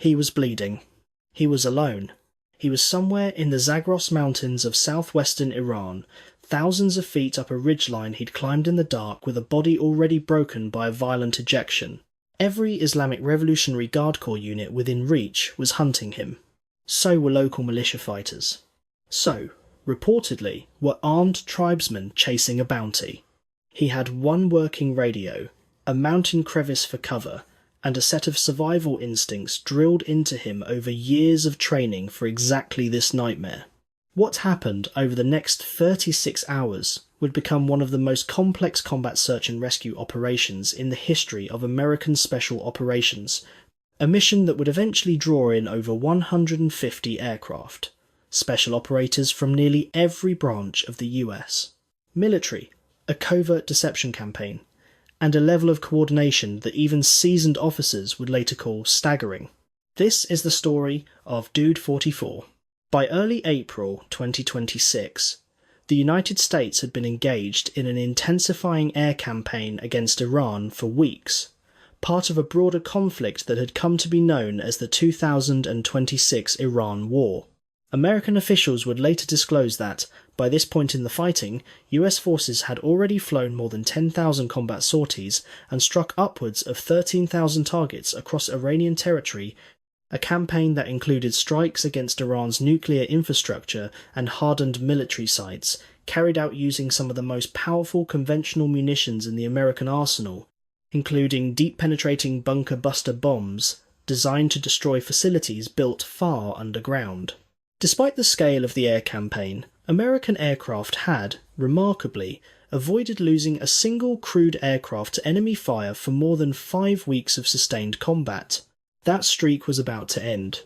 He was bleeding. He was alone. He was somewhere in the Zagros Mountains of southwestern Iran, thousands of feet up a ridgeline he'd climbed in the dark with a body already broken by a violent ejection. Every Islamic Revolutionary Guard Corps unit within reach was hunting him. So were local militia fighters. So, reportedly, were armed tribesmen chasing a bounty. He had one working radio, a mountain crevice for cover, and a set of survival instincts drilled into him over years of training for exactly this nightmare. What happened over the next 36 hours would become one of the most complex combat search and rescue operations in the history of American Special Operations, a mission that would eventually draw in over 150 aircraft, special operators from nearly every branch of the US, military, a covert deception campaign, and a level of coordination that even seasoned officers would later call staggering. This is the story of Dude 44. By early April 2026, the United States had been engaged in an intensifying air campaign against Iran for weeks, part of a broader conflict that had come to be known as the 2026 Iran War. American officials would later disclose that, by this point in the fighting, US forces had already flown more than 10,000 combat sorties and struck upwards of 13,000 targets across Iranian territory, a campaign that included strikes against Iran's nuclear infrastructure and hardened military sites, carried out using some of the most powerful conventional munitions in the American arsenal, including deep-penetrating bunker-buster bombs designed to destroy facilities built far underground. Despite the scale of the air campaign, American aircraft had, remarkably, avoided losing a single crewed aircraft to enemy fire for more than 5 weeks of sustained combat. That streak was about to end.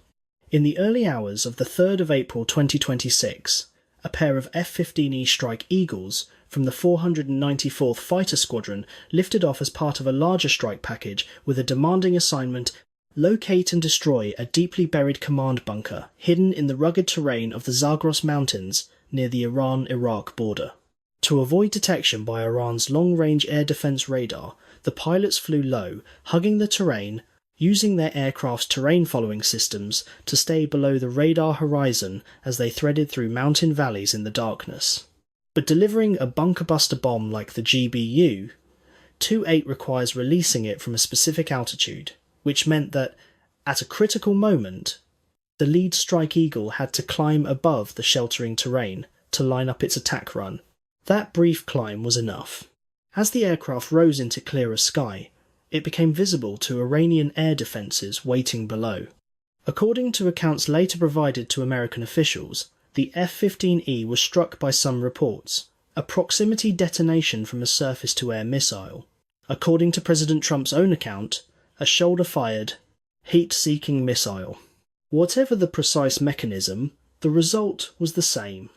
In the early hours of the 3rd of April 2026, a pair of F-15E Strike Eagles from the 494th Fighter Squadron lifted off as part of a larger strike package with a demanding assignment: locate and destroy a deeply buried command bunker hidden in the rugged terrain of the Zagros Mountains near the Iran-Iraq border. To avoid detection by Iran's long-range air defense radar, the pilots flew low, hugging the terrain, using their aircraft's terrain-following systems to stay below the radar horizon as they threaded through mountain valleys in the darkness. But delivering a bunker-buster bomb like the GBU, 2-8 requires releasing it from a specific altitude, which meant that, at a critical moment, the lead Strike Eagle had to climb above the sheltering terrain to line up its attack run. That brief climb was enough. As the aircraft rose into clearer sky, it became visible to Iranian air defences waiting below. According to accounts later provided to American officials, the F-15E was struck by some reports, a proximity detonation from a surface-to-air missile. According to President Trump's own account, a shoulder-fired, heat-seeking missile. Whatever the precise mechanism, the result was the same: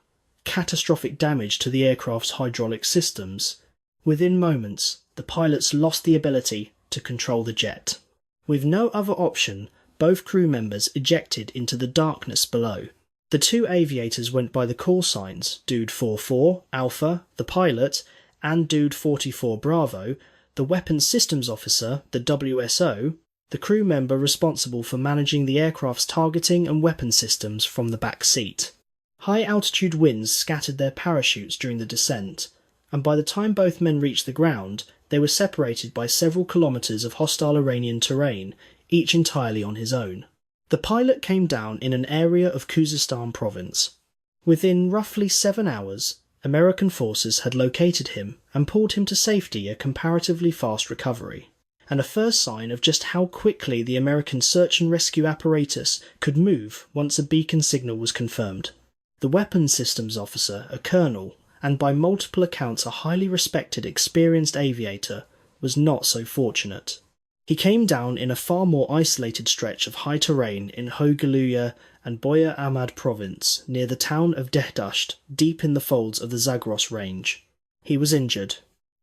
catastrophic damage to the aircraft's hydraulic systems. Within moments, the pilots lost the ability to control the jet. With no other option, both crew members ejected into the darkness below. The two aviators went by the call signs Dude 44, Alpha, the pilot, and Dude 44, Bravo, the Weapons Systems Officer, the WSO, the crew member responsible for managing the aircraft's targeting and weapon systems from the back seat. High-altitude winds scattered their parachutes during the descent, and by the time both men reached the ground, they were separated by several kilometres of hostile Iranian terrain, each entirely on his own. The pilot came down in an area of Khuzestan province. Within roughly 7 hours, American forces had located him and pulled him to safety, a comparatively fast recovery, and a first sign of just how quickly the American search and rescue apparatus could move once a beacon signal was confirmed. The weapons systems officer, a colonel, and by multiple accounts a highly respected, experienced aviator, was not so fortunate. He came down in a far more isolated stretch of high terrain in Hogaluya and Boya Ahmad province, near the town of Dehdasht, deep in the folds of the Zagros range. He was injured,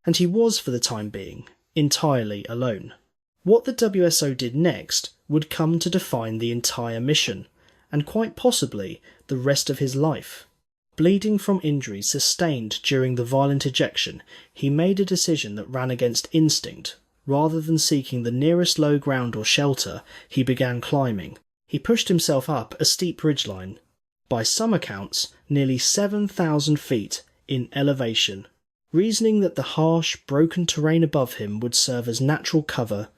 and he was, for the time being, entirely alone. What the WSO did next would come to define the entire mission, and quite possibly the rest of his life. Bleeding from injuries sustained during the violent ejection, he made a decision that ran against instinct. Rather than seeking the nearest low ground or shelter, he began climbing, He pushed himself up a steep ridgeline, by some accounts nearly 7,000 feet in elevation, reasoning that the harsh, broken terrain above him would serve as natural cover,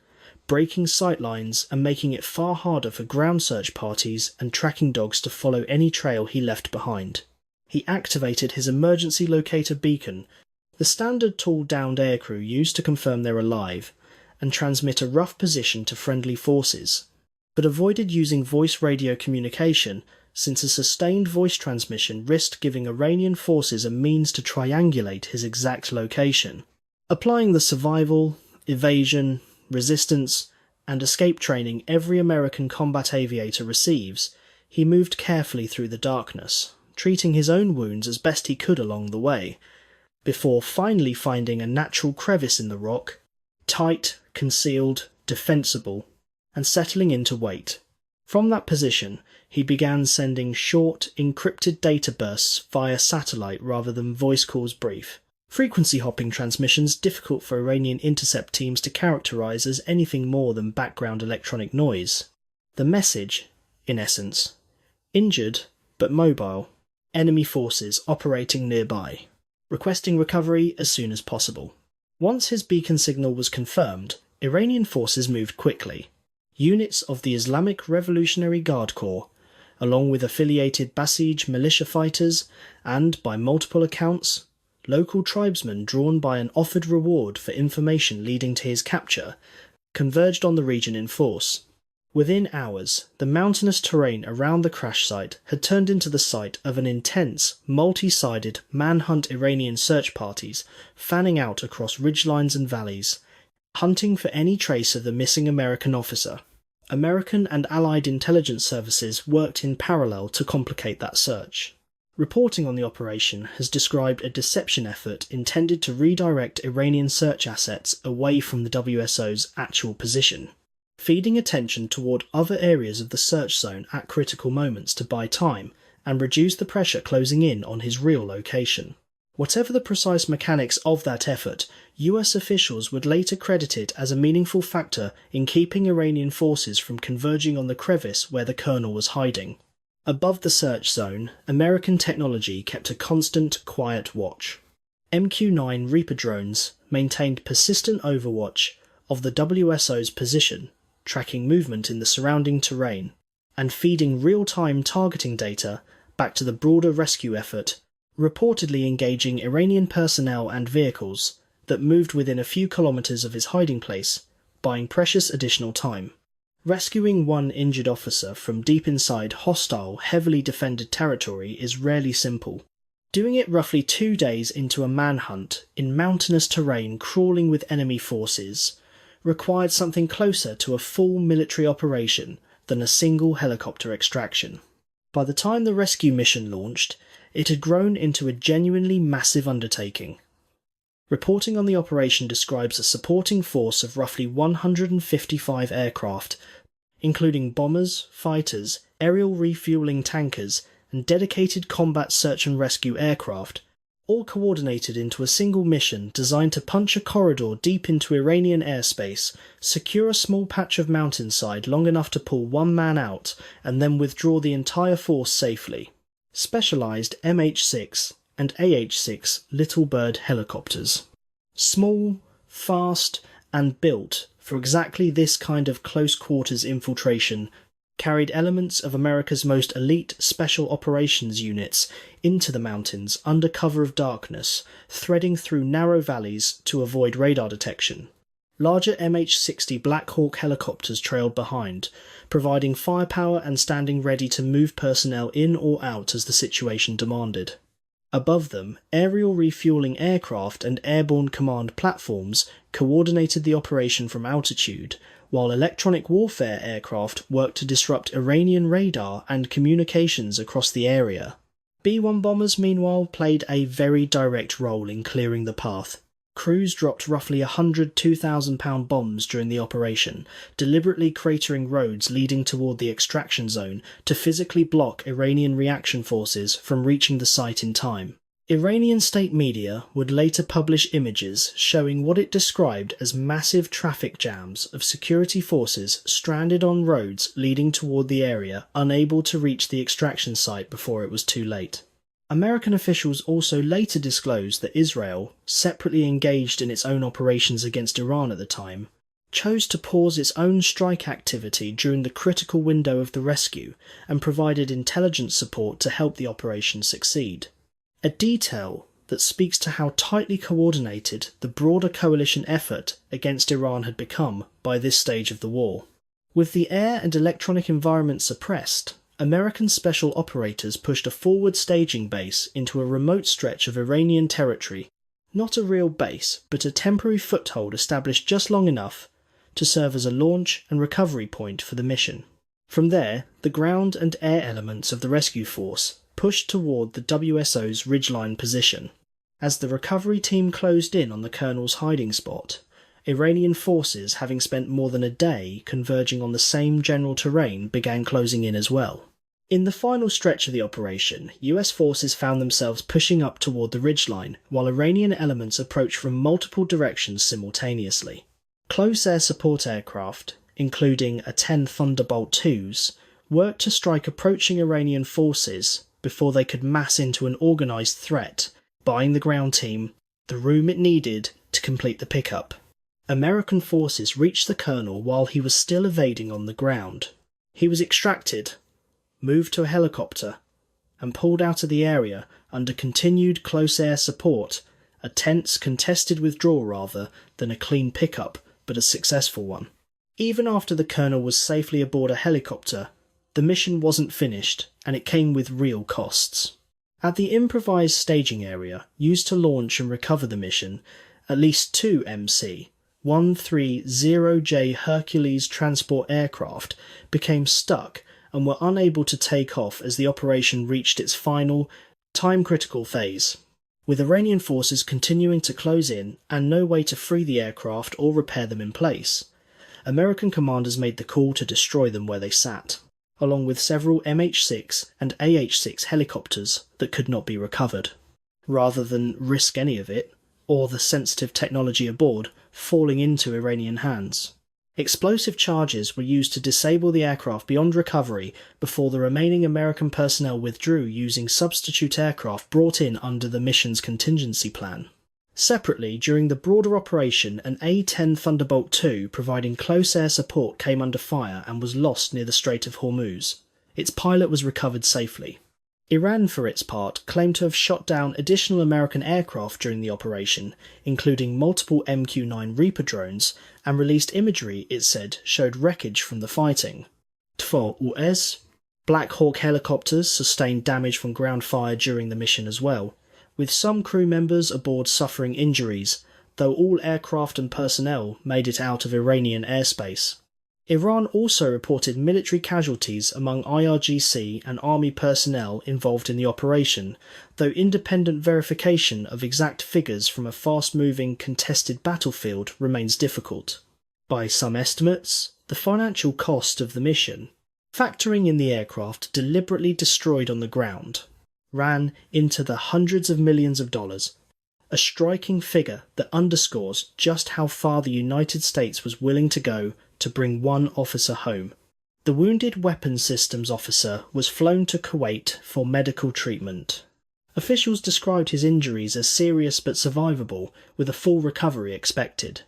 breaking sight lines and making it far harder for ground search parties and tracking dogs to follow any trail he left behind. He activated his emergency locator beacon, the standard tool downed aircrew use to confirm they're alive, and transmit a rough position to friendly forces, but avoided using voice radio communication since a sustained voice transmission risked giving Iranian forces a means to triangulate his exact location. Applying the survival, evasion, resistance, and escape training every American combat aviator receives, he moved carefully through the darkness, treating his own wounds as best he could along the way, before finally finding a natural crevice in the rock, tight, concealed, defensible, and settling into wait. From that position, he began sending short, encrypted data bursts via satellite rather than voice calls brief. Frequency hopping transmissions difficult for Iranian intercept teams to characterize as anything more than background electronic noise. The message, in essence, injured but mobile, enemy forces operating nearby, requesting recovery as soon as possible. Once his beacon signal was confirmed, Iranian forces moved quickly. Units of the Islamic Revolutionary Guard Corps, along with affiliated Basij militia fighters and, by multiple accounts, local tribesmen drawn by an offered reward for information leading to his capture, converged on the region in force. Within hours, the mountainous terrain around the crash site had turned into the site of an intense, multi-sided manhunt Iranian search parties fanning out across ridgelines and valleys, hunting for any trace of the missing American officer. American and Allied intelligence services worked in parallel to complicate that search. Reporting on the operation has described a deception effort intended to redirect Iranian search assets away from the WSO's actual position, feeding attention toward other areas of the search zone at critical moments to buy time and reduce the pressure closing in on his real location. Whatever the precise mechanics of that effort, US officials would later credit it as a meaningful factor in keeping Iranian forces from converging on the crevice where the colonel was hiding. Above the search zone, American technology kept a constant, quiet watch. MQ-9 Reaper drones maintained persistent overwatch of the WSO's position, tracking movement in the surrounding terrain, and feeding real-time targeting data back to the broader rescue effort, reportedly engaging Iranian personnel and vehicles that moved within a few kilometers of his hiding place, buying precious additional time. Rescuing one injured officer from deep inside hostile, heavily defended territory is rarely simple. Doing it roughly 2 days into a manhunt in mountainous terrain crawling with enemy forces required something closer to a full military operation than a single helicopter extraction. By the time the rescue mission launched, it had grown into a genuinely massive undertaking. Reporting on the operation describes a supporting force of roughly 155 aircraft, including bombers, fighters, aerial refueling tankers, and dedicated combat search and rescue aircraft, all coordinated into a single mission designed to punch a corridor deep into Iranian airspace, secure a small patch of mountainside long enough to pull one man out, and then withdraw the entire force safely. Specialised MH-6 and AH-6 Little Bird helicopters. Small, fast, and built for exactly this kind of close-quarters infiltration, carried elements of America's most elite special operations units into the mountains under cover of darkness, threading through narrow valleys to avoid radar detection. Larger MH-60 Black Hawk helicopters trailed behind, providing firepower and standing ready to move personnel in or out as the situation demanded. Above them, aerial refueling aircraft and airborne command platforms coordinated the operation from altitude, while electronic warfare aircraft worked to disrupt Iranian radar and communications across the area. B-1 bombers, meanwhile, played a very direct role in clearing the path. Crews dropped roughly 100 2,000-pound bombs during the operation, deliberately cratering roads leading toward the extraction zone to physically block Iranian reaction forces from reaching the site in time. Iranian state media would later publish images showing what it described as massive traffic jams of security forces stranded on roads leading toward the area, unable to reach the extraction site before it was too late. American officials also later disclosed that Israel, separately engaged in its own operations against Iran at the time, chose to pause its own strike activity during the critical window of the rescue and provided intelligence support to help the operation succeed. A detail that speaks to how tightly coordinated the broader coalition effort against Iran had become by this stage of the war. With the air and electronic environment suppressed, American special operators pushed a forward staging base into a remote stretch of Iranian territory, not a real base, but a temporary foothold established just long enough to serve as a launch and recovery point for the mission. From there, the ground and air elements of the rescue force pushed toward the WSO's ridgeline position. As the recovery team closed in on the colonel's hiding spot, Iranian forces, having spent more than a day converging on the same general terrain, began closing in as well. In the final stretch of the operation, US forces found themselves pushing up toward the ridgeline, while Iranian elements approached from multiple directions simultaneously. Close air support aircraft, including a 10 Thunderbolt IIs, worked to strike approaching Iranian forces before they could mass into an organised threat, buying the ground team the room it needed to complete the pickup. American forces reached the colonel while he was still evading on the ground. He was extracted, moved to a helicopter, and pulled out of the area under continued close air support, a tense, contested withdrawal rather than a clean pickup, but a successful one. Even after the colonel was safely aboard a helicopter, the mission wasn't finished, and it came with real costs. At the improvised staging area used to launch and recover the mission, at least two MC 130J Hercules transport aircraft became stuck and were unable to take off as the operation reached its final, time-critical phase. With Iranian forces continuing to close in and no way to free the aircraft or repair them in place, American commanders made the call to destroy them where they sat, along with several MH6 and AH6 helicopters that could not be recovered, rather than risk any of it, or the sensitive technology aboard falling into Iranian hands. Explosive charges were used to disable the aircraft beyond recovery before the remaining American personnel withdrew using substitute aircraft brought in under the mission's contingency plan. Separately, during the broader operation, an A-10 Thunderbolt II providing close air support came under fire and was lost near the Strait of Hormuz. Its pilot was recovered safely. Iran, for its part, claimed to have shot down additional American aircraft during the operation, including multiple MQ-9 Reaper drones, and released imagery it said showed wreckage from the fighting. TFOR-US, Black Hawk helicopters sustained damage from ground fire during the mission as well, with some crew members aboard suffering injuries, though all aircraft and personnel made it out of Iranian airspace. Iran also reported military casualties among IRGC and army personnel involved in the operation, though independent verification of exact figures from a fast-moving, contested battlefield remains difficult. By some estimates, the financial cost of the mission, factoring in the aircraft deliberately destroyed on the ground, ran into the hundreds of millions of dollars, a striking figure that underscores just how far the United States was willing to go to bring one officer home. The wounded weapons systems officer was flown to Kuwait for medical treatment. Officials described his injuries as serious but survivable, with a full recovery expected.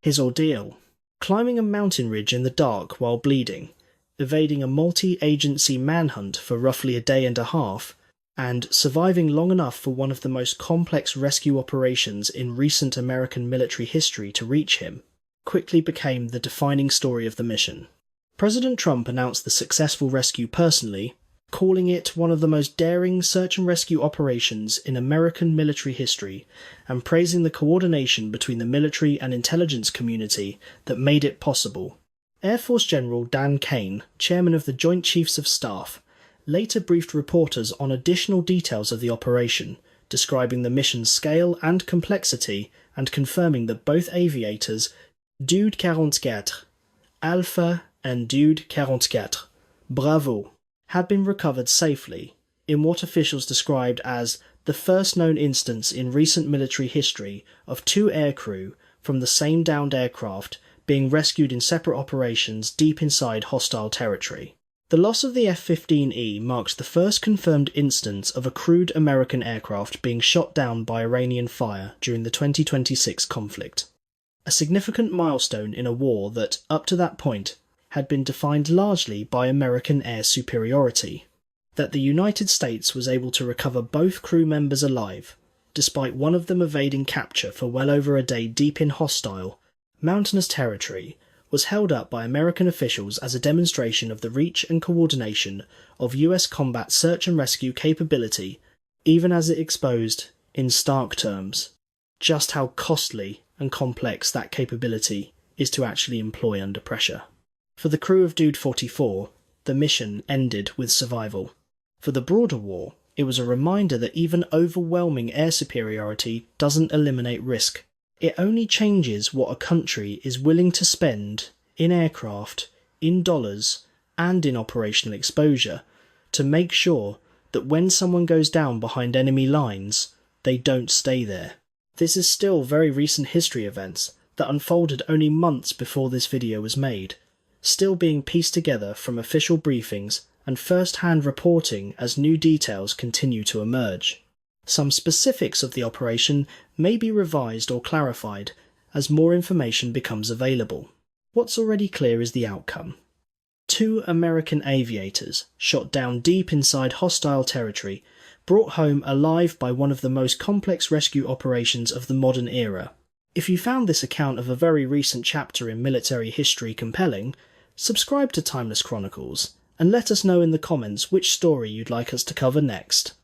His ordeal: climbing a mountain ridge in the dark while bleeding, evading a multi-agency manhunt for roughly a day and a half, and surviving long enough for one of the most complex rescue operations in recent American military history to reach him, quickly became the defining story of the mission. President Trump announced the successful rescue personally, calling it one of the most daring search and rescue operations in American military history, and praising the coordination between the military and intelligence community that made it possible. Air Force General Dan Kane, chairman of the Joint Chiefs of Staff, later briefed reporters on additional details of the operation, describing the mission's scale and complexity and confirming that both aviators, Dude 44, Alpha and Dude 44, Bravo, had been recovered safely, in what officials described as the first known instance in recent military history of two aircrew from the same downed aircraft being rescued in separate operations deep inside hostile territory. The loss of the F-15E marks the first confirmed instance of a crewed American aircraft being shot down by Iranian fire during the 2026 conflict. A significant milestone in a war that, up to that point, had been defined largely by American air superiority. That the United States was able to recover both crew members alive, despite one of them evading capture for well over a day deep in hostile, mountainous territory, was held up by American officials as a demonstration of the reach and coordination of US combat search and rescue capability, even as it exposed, in stark terms, just how costly and complex that capability is to actually employ under pressure. For the crew of Dude 44, the mission ended with survival. For the broader war, it was a reminder that even overwhelming air superiority doesn't eliminate risk. It only changes what a country is willing to spend in aircraft, in dollars, and in operational exposure to make sure that when someone goes down behind enemy lines, they don't stay there. This is still very recent history events that unfolded only months before this video was made, still being pieced together from official briefings and first-hand reporting as new details continue to emerge. Some specifics of the operation may be revised or clarified as more information becomes available. What's already clear is the outcome. 2 American aviators, shot down deep inside hostile territory, brought home alive by one of the most complex rescue operations of the modern era. If you found this account of a very recent chapter in military history compelling, subscribe to Timeless Chronicles, and let us know in the comments which story you'd like us to cover next.